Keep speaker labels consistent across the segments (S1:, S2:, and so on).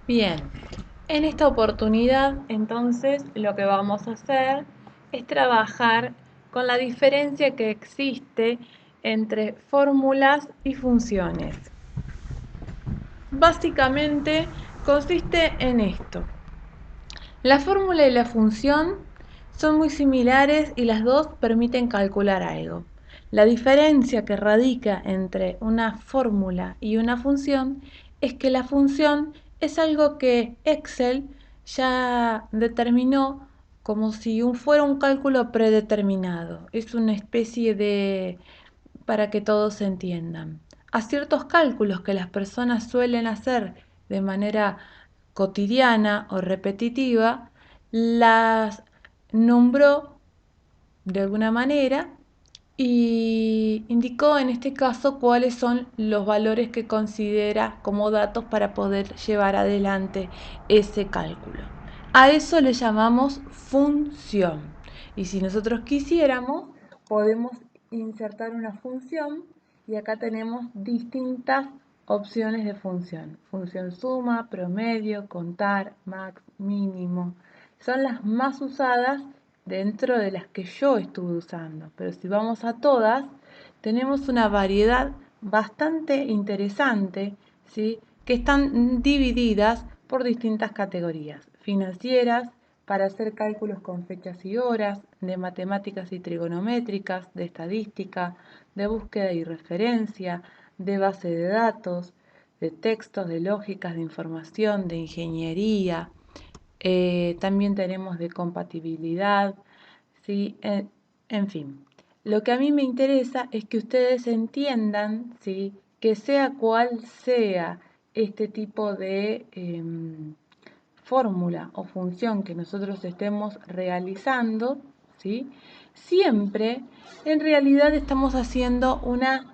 S1: Bien, en esta oportunidad entonces lo que vamos a hacer es trabajar con la diferencia que existe entre fórmulas y funciones. Básicamente consiste en esto. La fórmula y la función son muy similares y las dos permiten calcular algo. La diferencia que radica entre una fórmula y una función es que la función es algo que Excel ya determinó como si fuera un cálculo predeterminado. Es una especie de, para que todos entiendan, a ciertos cálculos que las personas suelen hacer de manera cotidiana o repetitiva, las nombró de alguna manera y indicó en este caso cuáles son los valores que considera como datos para poder llevar adelante ese cálculo. A eso le llamamos función. Y si nosotros quisiéramos, podemos insertar una función y acá tenemos distintas opciones de función. Función suma, promedio, contar, max, mínimo. Son las más usadas dentro de las que yo estuve usando. Pero si vamos a todas, tenemos una variedad bastante interesante, ¿sí? Que están divididas por distintas categorías. Financieras, para hacer cálculos con fechas y horas, de matemáticas y trigonométricas, de estadística, de búsqueda y referencia, de base de datos, de textos, de lógicas, de información, de ingeniería. También tenemos de compatibilidad, ¿sí? En fin, lo que a mí me interesa es que ustedes entiendan, ¿sí? Que sea cual sea este tipo de fórmula o función que nosotros estemos realizando, ¿sí? Siempre en realidad estamos haciendo una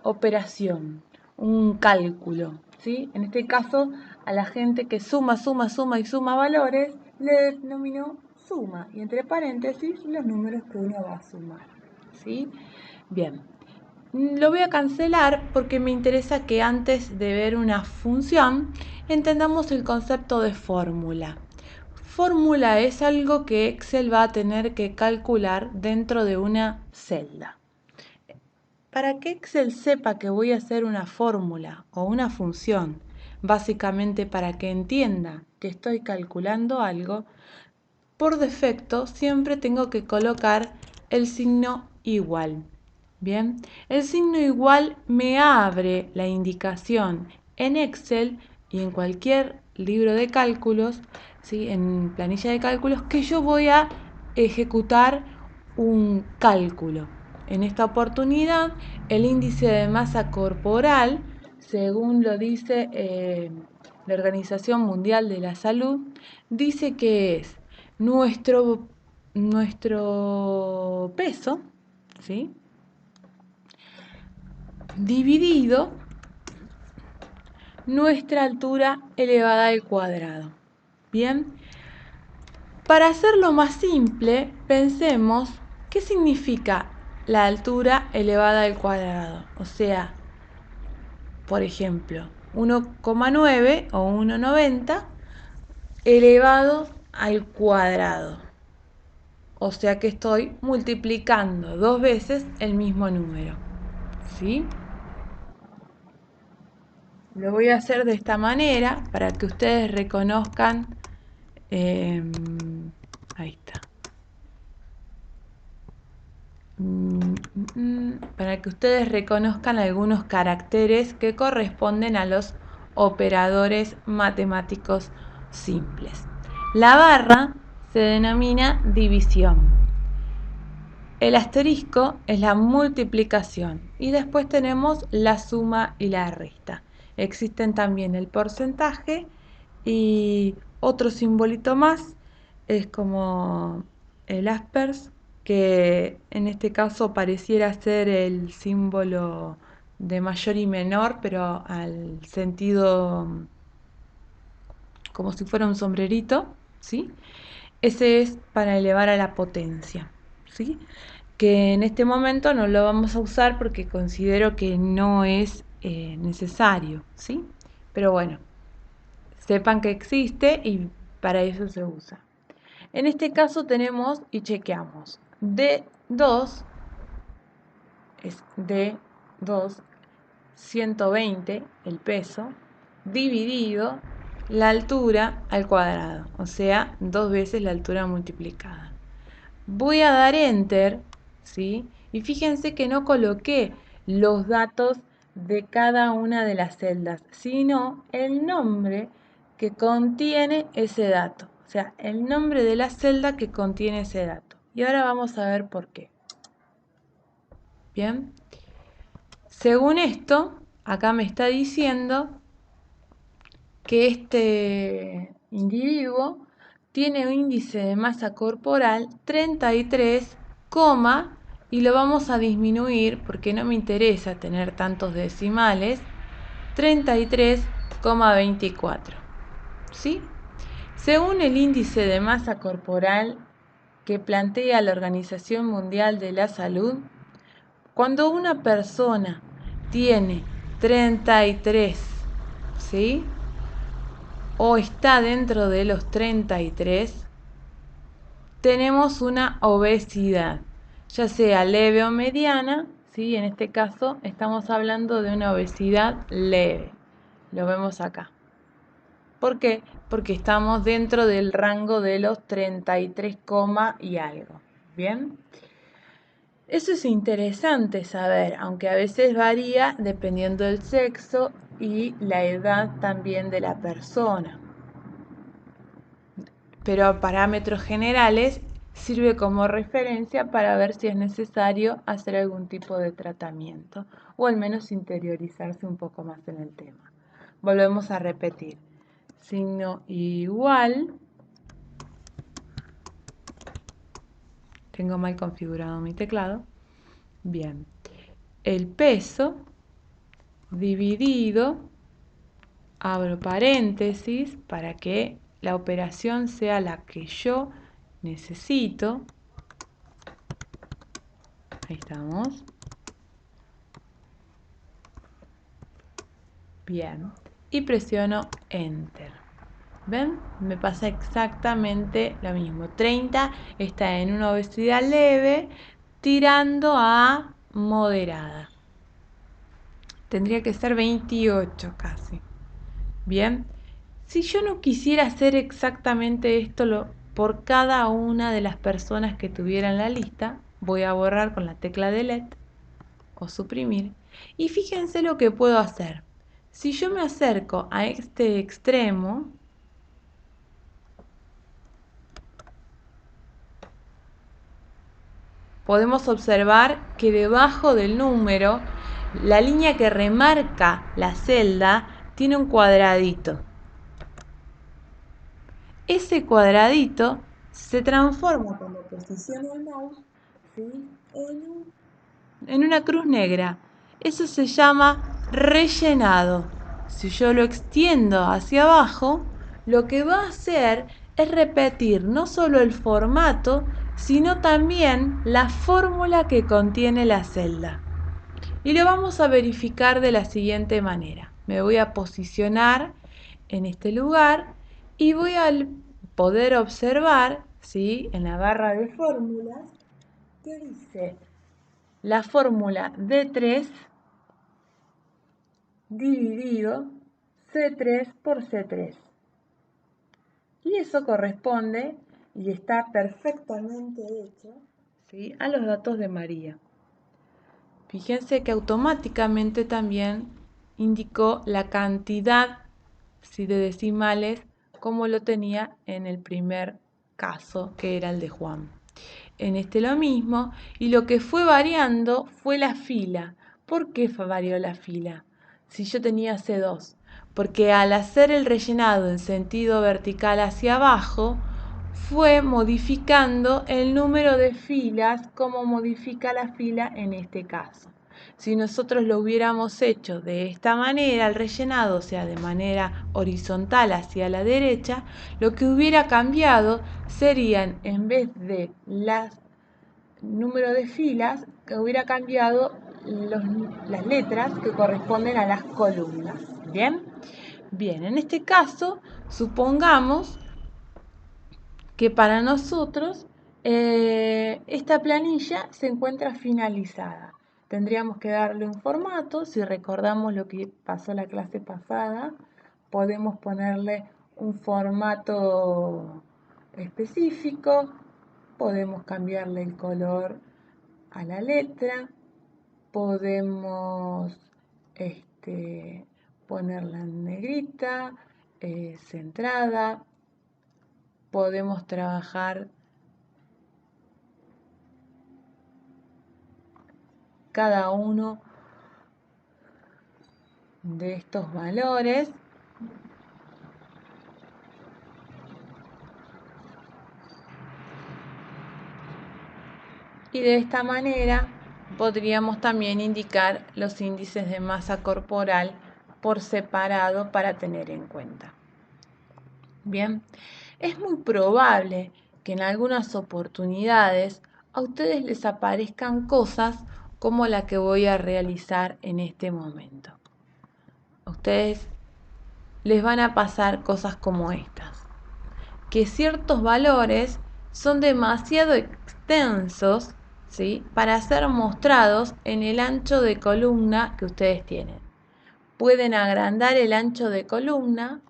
S1: operación, un cálculo, ¿sí? En este caso, a la gente que suma, suma y suma valores, le denominó suma, y entre paréntesis los números que uno va a sumar, ¿sí? Bien, lo voy a cancelar porque me interesa que antes de ver una función entendamos el concepto de fórmula. Fórmula es algo que Excel va a tener que calcular dentro de una celda. Para que Excel sepa que voy a hacer una fórmula o una función, básicamente para que entienda que estoy calculando algo, por defecto siempre tengo que colocar el signo igual. Bien, el signo igual me abre la indicación en Excel y en cualquier libro de cálculos, ¿sí? En planilla de cálculos, que yo voy a ejecutar un cálculo. En esta oportunidad, el índice de masa corporal, según lo dice la Organización Mundial de la Salud, dice que es nuestro peso, ¿sí? Dividido nuestra altura elevada al cuadrado. Bien, para hacerlo más simple, pensemos qué significa la altura elevada al cuadrado. O sea, por ejemplo, 1,9 o 1,90 elevado al cuadrado. O sea que estoy multiplicando 2 veces el mismo número. ¿Sí? Lo voy a hacer de esta manera para que ustedes reconozcan. eh, Ahí está. Para que ustedes reconozcan algunos caracteres que corresponden a los operadores matemáticos simples. La barra se denomina división. El asterisco es la multiplicación y después tenemos la suma y la resta. Existen también el porcentaje y otro simbolito más es como el aspers, que en este caso pareciera ser el símbolo de mayor y menor, pero al sentido como si fuera un sombrerito, ¿sí? Ese es para elevar a la potencia, ¿sí? Que en este momento no lo vamos a usar porque considero que no es necesario, ¿sí? Pero bueno, sepan que existe y para eso se usa. En este caso tenemos y chequeamos D2 es D2 120 el peso dividido la altura al cuadrado, o sea, 2 veces la altura multiplicada. Voy a dar Enter, ¿sí? Y fíjense que no coloqué los datos de cada una de las celdas, sino el nombre que contiene ese dato. O sea, el nombre de la celda que contiene ese dato. Y ahora vamos a ver por qué. Bien. Según esto, acá me está diciendo que este individuo tiene un índice de masa corporal 33, y lo vamos a disminuir porque no me interesa tener tantos decimales, 33,24. ¿Sí? Según el índice de masa corporal que plantea la Organización Mundial de la Salud, cuando una persona tiene 33, ¿sí?, o está dentro de los 33, tenemos una obesidad, ya sea leve o mediana, ¿sí? En este caso estamos hablando de una obesidad leve. Lo vemos acá. ¿Por qué? Porque estamos dentro del rango de los 33, y algo. ¿Bien? Eso es interesante saber, aunque a veces varía dependiendo del sexo y la edad también de la persona. Pero a parámetros generales sirve como referencia para ver si es necesario hacer algún tipo de tratamiento o al menos interiorizarse un poco más en el tema. Volvemos a repetir. Signo igual. Tengo mal configurado mi teclado. Bien. El peso dividido, abro paréntesis para que la operación sea la que yo necesito. Ahí estamos. Bien. Y presiono Enter. ¿Ven? Me pasa exactamente lo mismo. 30 está en una obesidad leve, tirando a moderada. Tendría que ser 28 casi. Bien. Si yo no quisiera hacer exactamente esto por cada una de las personas que tuviera en la lista, voy a borrar con la tecla Delete o suprimir. Y fíjense lo que puedo hacer. Si yo me acerco a este extremo, podemos observar que debajo del número, la línea que remarca la celda tiene un cuadradito. Ese cuadradito se transforma cuando posiciono el mouse, ¿sí?, en una cruz negra. Eso se llama rellenado. Si yo lo extiendo hacia abajo, lo que va a hacer es repetir no solo el formato, sino también la fórmula que contiene la celda. Y lo vamos a verificar de la siguiente manera. Me voy a posicionar en este lugar y voy a poder observar, ¿sí?, en la barra de fórmulas, que dice la fórmula D3 dividido C3 por C3. Y eso corresponde y está perfectamente hecho, ¿sí?, a los datos de María. Fíjense que automáticamente también indicó la cantidad, ¿sí?, de decimales como lo tenía en el primer caso, que era el de Juan. En este lo mismo, y lo que fue variando fue la fila. ¿Por qué varió la fila? Si yo tenía C2, porque al hacer el rellenado en sentido vertical hacia abajo, fue modificando el número de filas como modifica la fila en este caso. Si nosotros lo hubiéramos hecho de esta manera, el rellenado, o sea, de manera horizontal hacia la derecha, lo que hubiera cambiado serían, en vez de número de filas, que hubiera cambiado las letras que corresponden a las columnas. ¿Bien? Bien, en este caso, supongamos que para nosotros esta planilla se encuentra finalizada. Tendríamos que darle un formato. Si recordamos lo que pasó la clase pasada, podemos ponerle un formato específico, podemos cambiarle el color a la letra, podemos ponerla en negrita, centrada, podemos trabajar cada uno de estos valores y de esta manera podríamos también indicar los índices de masa corporal por separado para tener en cuenta. Bien, es muy probable que en algunas oportunidades a ustedes les aparezcan cosas como la que voy a realizar en este momento. A ustedes les van a pasar cosas como estas, que ciertos valores son demasiado extensos, ¿sí?, para ser mostrados en el ancho de columna que ustedes tienen. Pueden agrandar el ancho de columna.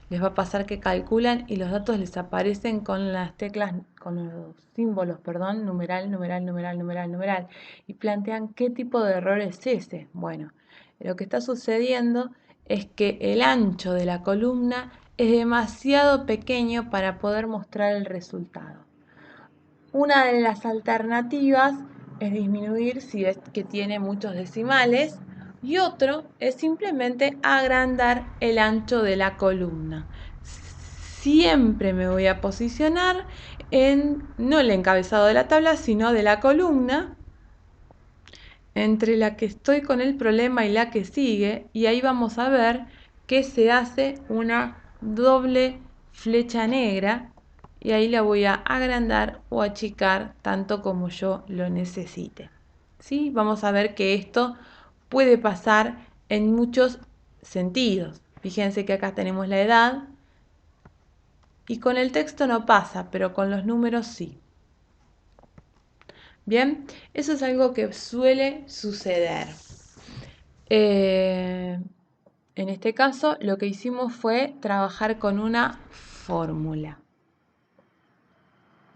S1: Les va a pasar que calculan y los datos les aparecen con las teclas, con los símbolos, perdón, numeral, numeral, numeral, numeral, numeral, y plantean qué tipo de error es ese. Bueno, lo que está sucediendo es que el ancho de la columna es demasiado pequeño para poder mostrar el resultado. Una de las alternativas es disminuir si es que tiene muchos decimales, y otro es simplemente agrandar el ancho de la columna. Siempre me voy a posicionar en, no el encabezado de la tabla, sino de la columna, entre la que estoy con el problema y la que sigue, y ahí vamos a ver que se hace una doble flecha negra, y ahí la voy a agrandar o achicar tanto como yo lo necesite. ¿Sí? Vamos a ver que esto puede pasar en muchos sentidos. Fíjense que acá tenemos la edad y con el texto no pasa, pero con los números sí. Bien, eso es algo que suele suceder. En este caso, lo que hicimos fue trabajar con una fórmula.